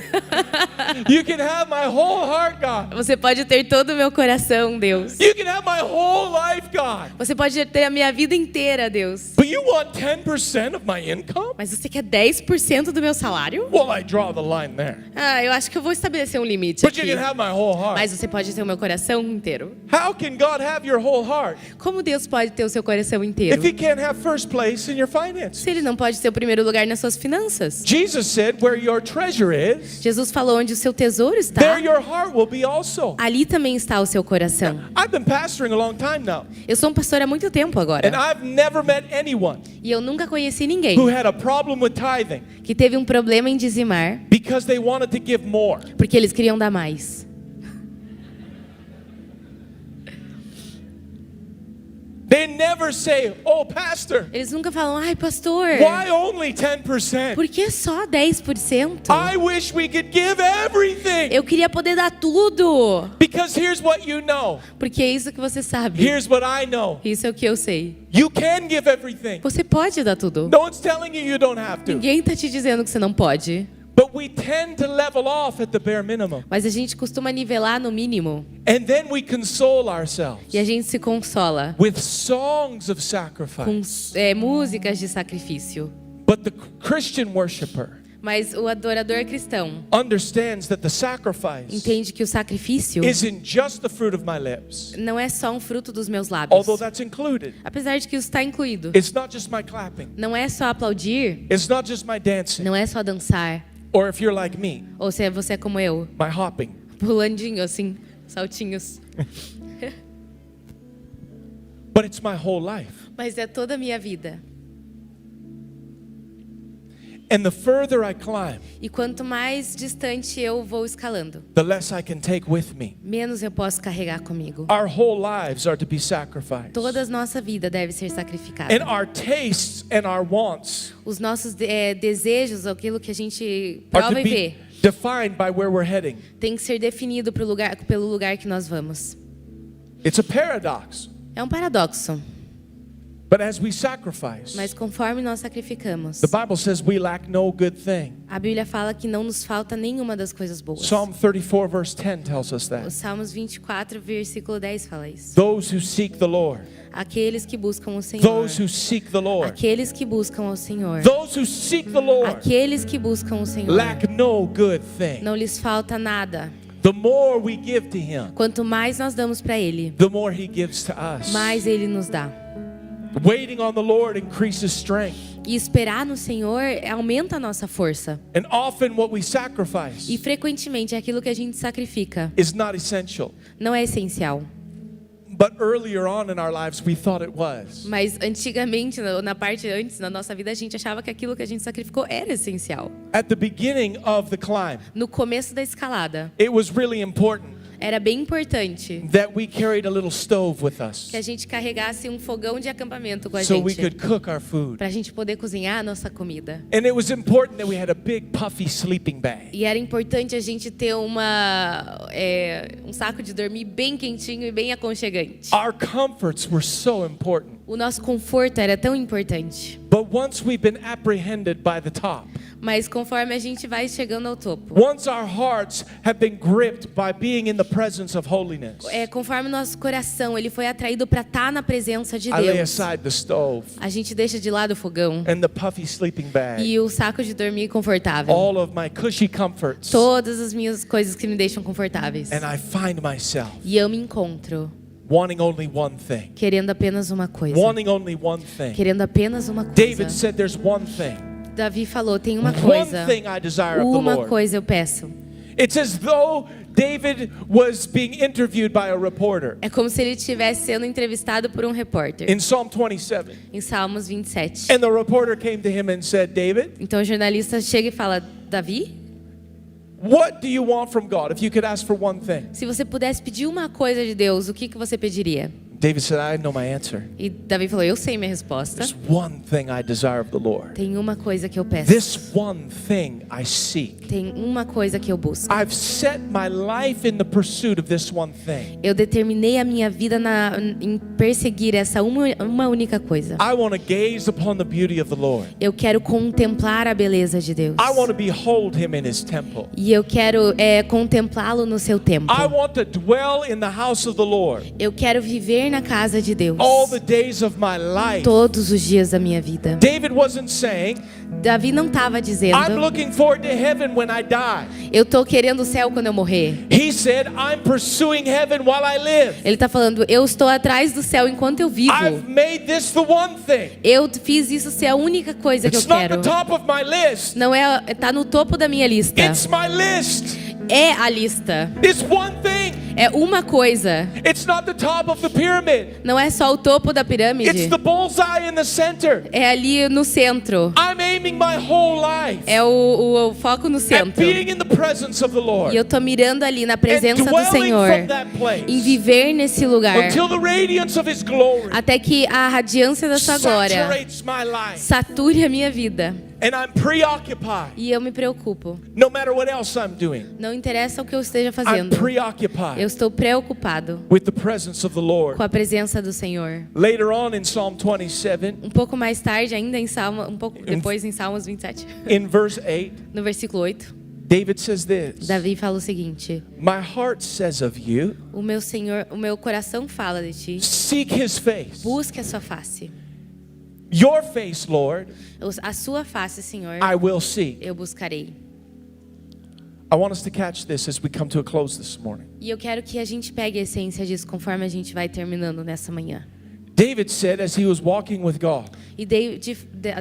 You can have my whole heart, God. Você pode ter todo o meu coração, Deus. You can have my whole life, God. Você pode ter a minha vida inteira, Deus. But you want 10% of my income? Mas você quer 10% do meu salário? Well, I draw the line there. Ah, eu acho que eu vou estabelecer um limite But you aqui. can have my whole heart. Mas você pode ter o meu coração inteiro. How can God have your whole heart Como Deus pode ter o seu coração inteiro? if He can't have first place in your finances? Se Ele não pode ter o primeiro lugar nas suas finanças. Jesus said, where your treasure is, Jesus falou, onde o seu tesouro está, there your heart will be also. ali também está o seu coração. I've been pastoring a long time now, Eu sou um pastor há muito tempo and agora. I've never met anyone E eu nunca conheci ninguém who had a problem with tithing que teve um problema em dizimar because they wanted to give more. porque eles queriam dar mais. They never say, oh, pastor, Eles nunca falam, ai, pastor, why only 10%? por que só 10%? I wish we could give everything. Eu queria poder dar tudo. Because here's what you know. Porque é isso que você sabe. Here's what I know. Isso é o que eu sei. You can give everything. Você pode dar tudo. No one's telling you you don't have to. Ninguém tá te dizendo que você não pode. But we tend to level off at the bare minimum. Mas a gente costuma nivelar no mínimo. And then we console ourselves E a gente se consola with songs of com sacrifice. músicas de sacrifício. But the Christian worshiper Mas o adorador cristão understands that the sacrifice entende que o sacrifício isn't just the fruit of my lips, não é só um fruto dos meus lábios. although that's included. Apesar de que isso está incluído. It's not just my clapping. Não é só aplaudir, It's not just my dancing. não é só dançar. Or if you're like me, Ou se você é como eu, my hopping. pulandinho assim, saltinhos. But it's my whole life. Mas é toda a minha vida. And the further I climb, E quanto mais distante eu vou escalando, the less I can take with me. menos eu posso carregar comigo. Our whole lives are to be sacrificed. Toda a nossa vida deve ser sacrificada. And our tastes and our wants Os nossos desejos, aquilo que a gente are prova to e be vê, defined by where we're heading. tem que ser definido pelo lugar que nós vamos. It's a paradox. É um paradoxo, But as we sacrifice, mas conforme nós sacrificamos, the Bible says we lack no good thing. a Bíblia fala que não nos falta nenhuma das coisas boas. Psalm 34 verse 10 tells us O that. Salmos 24, versículo 10 fala isso. Those who seek the Lord, Aqueles que buscam o Senhor. those who seek the Lord, Aqueles que buscam o Senhor. those who seek the Lord Aqueles que buscam o Senhor. lack no good thing. Não lhes falta nada. The more we give to Him, Quanto mais nós damos para Ele, the more He gives to us. mais Ele nos dá. Waiting on the Lord increases strength. E esperar no Senhor aumenta a nossa força. And often what we sacrifice E frequentemente aquilo que a gente sacrifica is not essential. não é essencial. But earlier on in our lives, we thought it was. Mas antigamente, na parte antes da nossa vida, a gente achava que aquilo que a gente sacrificou era essencial. At the beginning of the climb, No começo da escalada, it was really important era bem importante that we carried a little stove with us que a gente carregasse um fogão de acampamento com a so we gente, could cook our food. para a gente poder cozinhar a nossa comida. And it was important that we had a big puffy sleeping bag. E era importante a gente ter um saco de dormir bem quentinho e bem aconchegante. Our comforts were so important. O nosso conforto era tão importante. But once we've been apprehended by the top, Mas conforme a gente vai chegando ao topo, once our hearts have been gripped by being in the presence of holiness, conforme nosso coração ele foi atraído para estar na presença de I lay Deus, aside the stove a gente deixa de lado o fogão and the puffy sleeping bag, e o saco de dormir confortável. all of my cushy comforts, Todas as minhas coisas que me deixam confortáveis. and I find myself E eu me encontro wanting only one thing. querendo apenas uma coisa. Wanting only one thing. Querendo apenas uma David coisa. said there's one thing. Davi falou, tem uma One coisa. thing I desire of the Uma Lord. coisa eu peço. It's as though David was being interviewed by a reporter. É como se ele estivesse sendo entrevistado por um repórter. In Psalm 27. Em Salmos 27. And the reporter came to him and said, David, Então o jornalista chega e fala, Davi, what do you want from God if you could ask for one thing? se você pudesse pedir uma coisa de Deus, o que você pediria? David said, I know my answer. E Davi falou, eu sei minha resposta. There's one thing I desire of the Lord. Tem uma coisa que eu peço. This one thing I seek. Tem uma coisa que eu busco. I've set my life in the pursuit of this one thing. Eu determinei a minha vida em perseguir essa uma única coisa. I want to gaze upon the beauty of the Lord. Eu quero contemplar a beleza de Deus. I want to behold him in his temple. E eu quero contemplá-lo no seu templo. I want to dwell in the house of the Lord Eu quero viver na casa de Deus all the days of my life. todos os dias da minha vida. David wasn't saying, Davi não estava dizendo, I'm looking forward to heaven when I die. eu tô querendo o céu quando eu morrer. He said, I'm pursuing heaven while I live. Ele está falando, eu estou atrás do céu enquanto eu vivo. I've made this the one thing. Eu fiz isso ser a única coisa que eu It's not the quero. top of my list. Não tá no topo da minha lista. It's my list. É a lista. It's one thing. É uma coisa. It's not the top of the pyramid. Não é só o topo da It's pirâmide. the bullseye in the center. É ali no centro. I'm aiming my whole life É o foco no at centro. being in the presence of the Lord E eu tô mirando ali na and presença do dwelling Senhor. from that place Em viver nesse lugar. until the radiance of His glory Até que a radiância da sua glória saturates my life. sature a minha vida. And I'm preoccupied. E eu me preocupo. No matter what else I'm doing, Não interessa o que eu esteja I'm fazendo. Eu preoccupied estou preocupado with the presence of the Lord. com a presença do Senhor. Later on in Psalm 27, Um pouco mais tarde, ainda em Salmo, um pouco depois em Salmos 27, in verse 8, no versículo 8, David says this, Davi fala o seguinte: my heart says of you, o meu coração fala de ti. seek His face. Busque a sua face. Your face, Lord, A sua face, Senhor, I will seek. eu buscarei. I want us to catch this as we come to a close this morning. E eu quero que a gente pegue a essência disso conforme a gente vai terminando nessa manhã. David said as he was walking with God, E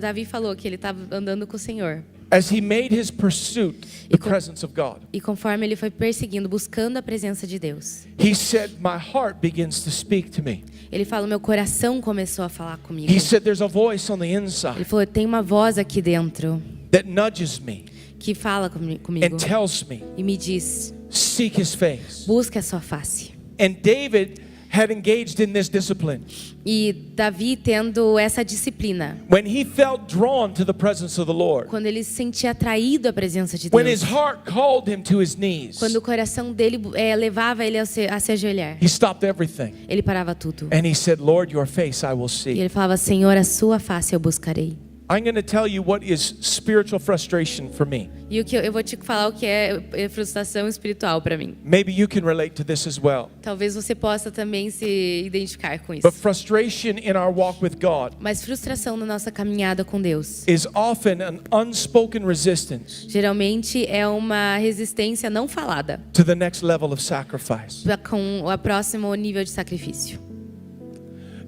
Davi falou que ele estava andando com o Senhor. as he made his pursuit the presence of God, E conforme ele foi perseguindo, buscando a presença de Deus, he said, my heart begins to speak to me. ele fala, meu coração começou a falar comigo. He said, there's a voice on the Ele inside falou, tem uma voz aqui dentro that nudges me que fala comigo and tells me, e me diz, seek His face. busque a sua face. And David had engaged in this discipline. E Davi tendo essa disciplina, When he felt drawn to the presence of the Lord, quando ele se sentia atraído à presença de when Deus, his heart called him to his knees, quando o coração dele levava ele a se ajoelhar, he stopped everything ele parava tudo. and he said, Lord, your face I will E see. ele falava, Senhor, a sua face eu buscarei. I'm going to tell you what is spiritual frustration for me. E o que eu vou te falar o que é frustração espiritual para mim. Maybe you can relate to this as well. Talvez você possa também se identificar com But isso. frustration in our walk with God Mas frustração na nossa caminhada com Deus is often an unspoken resistance geralmente é uma resistência não falada to the next level of sacrifice. com o próximo nível de sacrifício.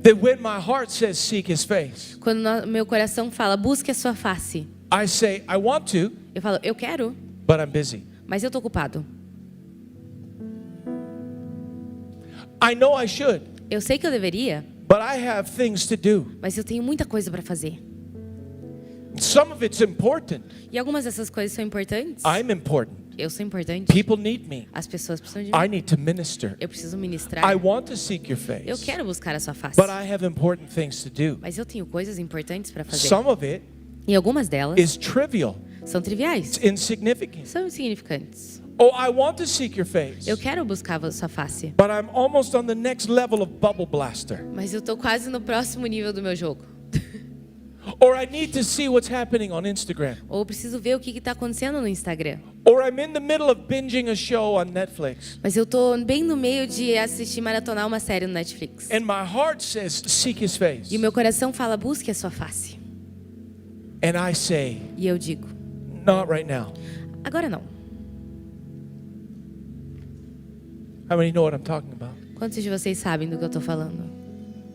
That when my heart says seek His face, Quando meu coração fala, busque a sua face, I say, I want to, eu falo, eu quero, but I'm busy. mas eu tô ocupado. I know I should, Eu sei que eu deveria, but I have things to do. mas eu tenho muita coisa para fazer. Some of it's important. E algumas dessas coisas são importantes. I'm important. Eu sou importante. People need me. As pessoas precisam de I mim. need to minister. Eu preciso ministrar. I want to seek your Eu face, quero buscar a sua face. but I have important things to do. Mas eu tenho coisas importantes para fazer. Some of it E algumas delas is trivial. são triviais. It's insignificant. São insignificantes. Oh, I want to seek your face. Eu quero buscar a sua face. But I'm almost on the next level of Bubble Blaster. Mas eu tô quase no próximo nível do meu jogo. Or I need to see what's happening on Instagram. Ou eu preciso ver o que está acontecendo no Instagram. Or I'm in the middle of binging a show on Netflix. Mas eu tô bem no meio de assistir, maratonar uma série no Netflix. And my heart says, seek his face. E o meu coração fala, busque a sua face. And I say, E eu digo, not right now. agora não. How many know what I'm talking about? Quantos de vocês sabem do que eu tô falando?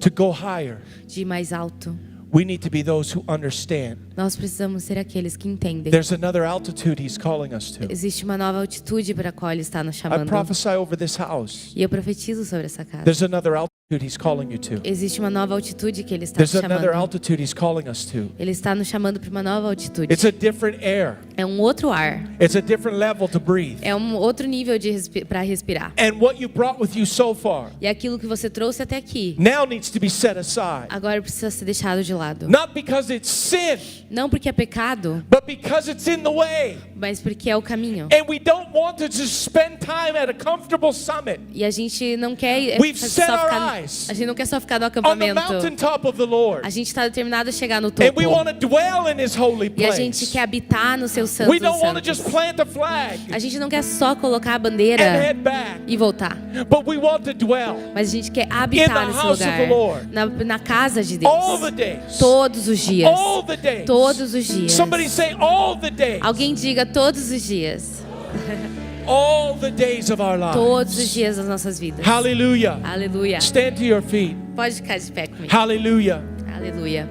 To go higher, De ir mais alto. we need to be those who understand. Nós precisamos ser aqueles que entendem. There's another altitude he's calling us to. Existe uma nova altitude para a qual Ele está nos I chamando. prophesy over this house. E eu profetizo sobre essa casa. There's another altitude he's calling you to. Existe uma nova altitude que Ele está There's nos another chamando. altitude he's calling us to. Ele está nos chamando para uma nova altitude. It's a different air. É um outro ar. It's a different level to breathe. É um outro nível de para respirar. And what you brought with you so far E aquilo que você trouxe até aqui, now needs to be set aside. agora precisa ser deixado de lado. Not because it's sin, Não porque é pecado, but because it's in the way. mas porque é o caminho. And we don't want to just spend time at a comfortable summit E a gente não quer We've set our eyes a gente não quer só ficar no on the acampamento. mountaintop of the Lord. A gente está determinado a chegar no And topo. we want to dwell in his holy E a gente place. quer habitar no seu santo We dos don't want to santos. just plant a flag A gente não quer só colocar a and bandeira head back, e voltar. but we want to dwell Mas a gente quer In habitar the nesse house of lugar. the Lord. Na casa de Deus. all the days. Todos os dias. All the days. Todos os dias. Somebody say all the days. Alguém diga todos os dias. All the days of our Todos os lives. dias das nossas vidas. Hallelujah. Aleluia. Stand to your feet. Pode ficar de pé comigo. Hallelujah. Aleluia.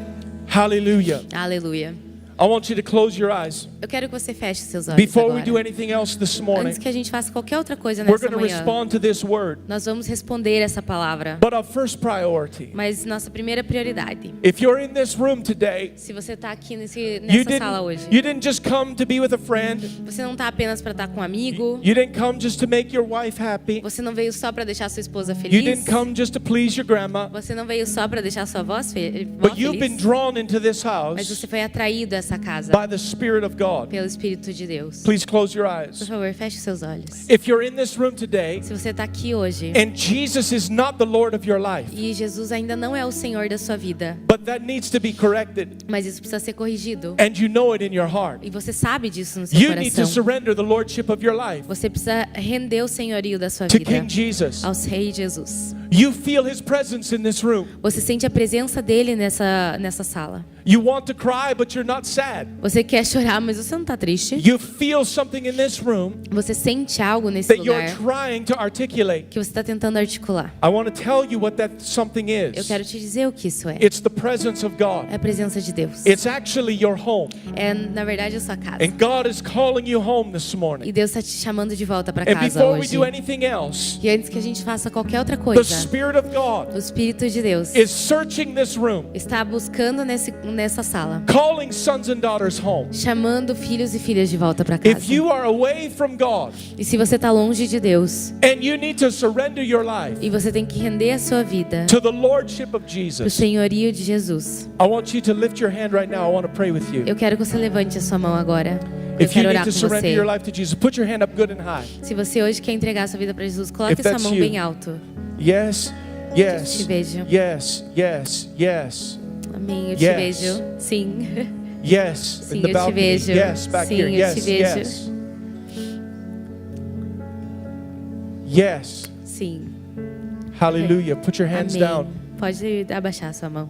Hallelujah. Aleluia. I want you to close your eyes. Eu quero que você feche seus olhos Before we agora. do anything else this morning, Antes que a gente faça qualquer outra coisa we're nessa going to manhã, respond to this word. nós vamos responder essa palavra. But our first priority, Mas nossa primeira prioridade. if you're in this room today, Se você está aqui you nessa sala hoje, didn't just come to be with a friend. você não está apenas para estar com um amigo. You didn't come just to make your wife happy. Você não veio só para deixar sua esposa You feliz. didn't come just to please your grandma. Você não veio só para deixar sua avó feliz. But you've been drawn into this Mas house você foi atraído a essa casa by the Spirit of God. pelo Espírito de Deus. Please close your Por eyes. favor, feche seus olhos. If you're in this room today Se você está aqui hoje and Jesus is not the Lord of your life, e Jesus ainda não é o Senhor da sua vida, but that needs to be corrected, mas isso precisa ser corrigido, and you know it in your heart, e você sabe disso no seu you need to coração, surrender the lordship of your life você precisa render o senhorio da sua to vida King Jesus. ao Rei Jesus. You feel his presence in this room. Você sente a presença dele nessa sala. You want to cry, but you're not sad. Você quer chorar, mas você não está triste. You feel something in this room Você sente algo nesse that you're lugar trying to articulate. que você está tentando articular. I want to tell you what that something Eu is. quero te dizer o que isso é. It's the presence of God. É a presença de Deus. It's actually your home. É, na verdade, a sua casa. And God is calling you home this E morning. Deus está te chamando de volta para And casa before we hoje. do anything else, E antes que a gente faça qualquer outra the coisa, Spirit of God o Espírito de Deus is searching this room, está buscando nessa sala, calling sons and daughters home. chamando filhos e filhas de volta para If casa. you are away from God E se você está longe de Deus and you need to surrender your life e você tem que render a sua vida to the Lordship of para o Jesus, senhorio de Jesus, I want you to lift your hand right now. I want to pray with you. eu quero que você levante a sua mão agora. Eu If you quero need orar to com surrender your você. life to Jesus, put your hand up good and high. Se você hoje quer entregar a sua vida para Jesus, If coloque sua that's mão you. bem alto. Yes, te yes, vejo. yes, yes, yes, Amém, eu te Yes. vejo. Sim. yes. Sim, In the eu te balcony. vejo. Yes, back Sim, here. eu te Yes, vejo. yes. Yes. Sim. Hallelujah. Put your hands Amém. down. Pode abaixar a sua mão.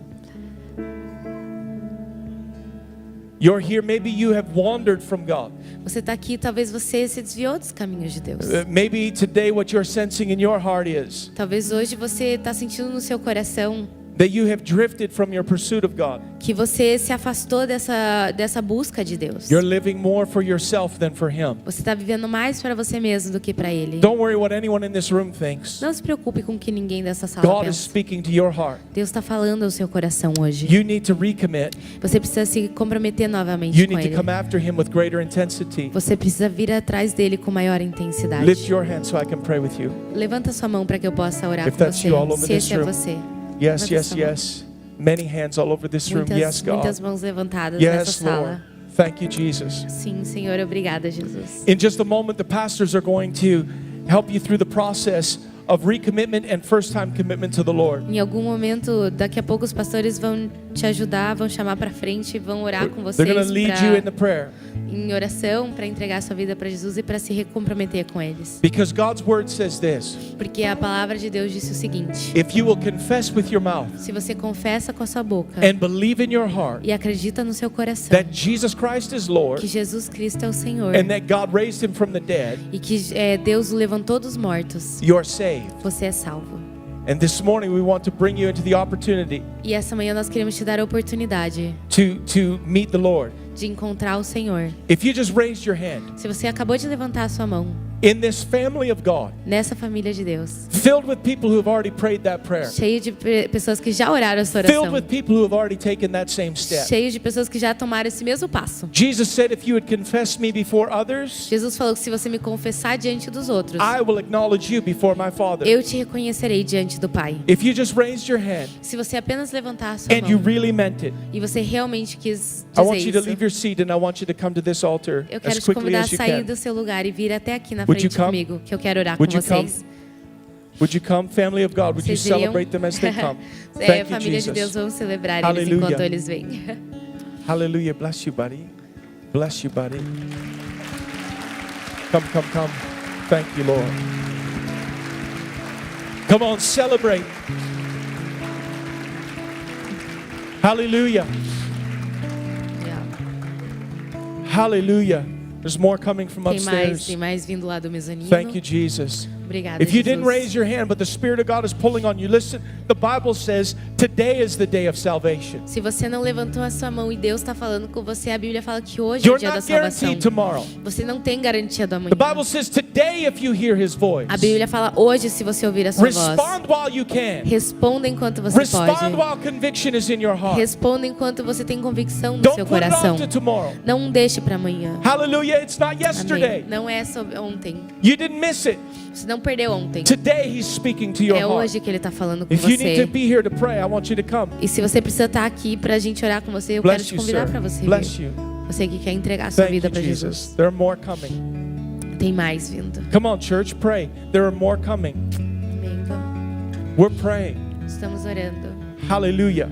You're here. Maybe you have wandered from God. Você está aqui, talvez você se desviou dos caminhos de Deus. Maybe today what you're sensing in your heart is Talvez hoje você está sentindo no seu coração that you have drifted from your pursuit of God. que você se afastou dessa busca de Deus. You're living more for yourself than for Him. Você está vivendo mais para você mesmo do que para Ele. Don't worry what anyone in this room thinks. Não se preocupe com o que ninguém dessa sala God is pensa. speaking to your heart. Deus está falando ao seu coração hoje. You need to recommit. Você precisa se comprometer novamente You com need to Ele. come after Him with greater intensity. Você precisa vir atrás dele com maior intensidade. Lift your hand so I can pray with you. Levanta sua mão para que eu possa orar If com that's você. you all over Se this esse é room. você. Yes, Levanta yes, sua mão. yes. Many hands all over this room. Yes, Muitas God. mãos levantadas nessa Yes, sala. Lord. Thank you, Jesus. Sim, Senhor, obrigada, Jesus. In just a moment, the pastors are going to help you through the process of recommitment and first-time commitment to the Lord. Em algum momento, daqui a pouco os pastores vão te ajudar, vão chamar para frente, vão orar com They're going vocês to lead you in the prayer em oração para entregar sua vida para Jesus e para se recomprometer com eles. because God's word says this: Porque a palavra de Deus disse o seguinte: if you will confess with your mouth se você confessa com a sua boca and believe in your heart e acredita no seu coração that Jesus Christ is Lord que Jesus Cristo é o Senhor and that God raised him from the dead, e que Deus o levantou dos mortos, you're saved. você é salvo. And this morning we want to bring you into the opportunity E essa manhã nós queremos te dar a oportunidade to meet the Lord. de encontrar o Senhor. If you just raised your hand Se você acabou de levantar a sua mão in this family of God, nessa família de Deus, filled with people who have already prayed that prayer, cheio de pessoas que já oraram essa filled oração, with people who have already taken that same step. cheio de pessoas que já tomaram esse mesmo passo. Jesus said, if you would confess me before others, Jesus falou que se você me confessar diante dos outros, I will acknowledge you before my Father. eu te reconhecerei diante do Pai. If you just raised your hand Se você apenas levantar a sua and you mão really meant it, e você realmente quis I want you dizer to leave isso, your seat and I want you to come to this altar eu quero as te quickly convidar a as you sair can. do seu lugar e vir até aqui na Would you frente come? comigo, que eu quero orar Would com you come? vocês. Would you come, family of God? Would you Vocês iriam? celebrate them as they come? Thank you, Família de Deus, Jesus. vamos celebrar eles Aleluia. enquanto eles vêm. Hallelujah. Bless you, buddy. Bless you, buddy. Come, come, come. Thank you, Lord. Come on, celebrate. Hallelujah. Hallelujah. There's more coming from Tem upstairs. mais vindo lá do mezanino. Thank you, Jesus. Obrigada, If you didn't Jesus. raise your hand, but the Spirit of God is pulling on you, listen, the Bible says today is the day of salvation. Se você não levantou a sua mão e Deus está falando com você, a Bíblia fala que hoje é o You're dia da not salvação. guaranteed tomorrow. Você não tem garantia do amanhã. The Bible says today if you hear His voice, A Bíblia fala hoje se você ouvir a sua voz. respond while you can. Responda enquanto você Respond pode. while conviction is in your heart. Responda enquanto você tem convicção no Don't seu put it coração. off to tomorrow. Não deixe para amanhã. Hallelujah, it's not yesterday. Amém. Não é sobre ontem. You didn't miss it. Você não perdeu ontem. Today He's speaking to your É heart. hoje que Ele está falando com If you need to você. be here to pray, I want you to come. E se você precisa estar aqui para a gente orar com você, eu quero Bless te you, convidar sir. para você Bless vir. you. Você que quer entregar a sua Thank vida you, para Jesus. Jesus. There are more coming. Tem mais vindo. Come on, church, pray. There are more coming. Amém. Vamos. We're praying. Estamos orando. Hallelujah.